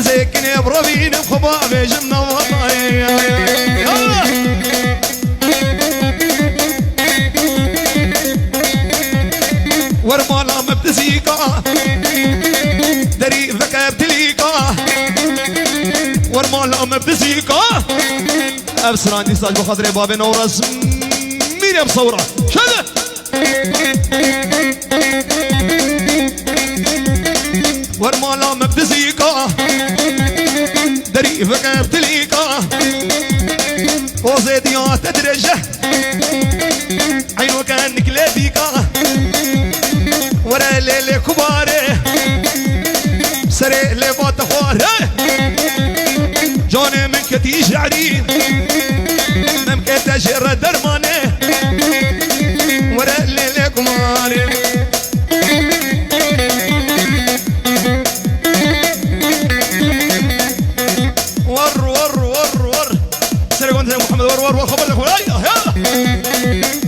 ازيكني بربين بخبابي جنة والله ورمالا مبتزيكا دري فكا بتليكا ورمالا مبتزيكا ابسران دي ساج بخاطر باب نورس مين بصوره شده ورمالا مبتزيكا دري فكا بتليكا وزيديات تدرجه عينو كانك لابيكا ورا ليلي كباري سري لبات خواري جوني من كتي شعري ممكن تجر درماني ورا ليلي كباري ور ور ور ور سري محمد ور ور ور خبر لك ورايا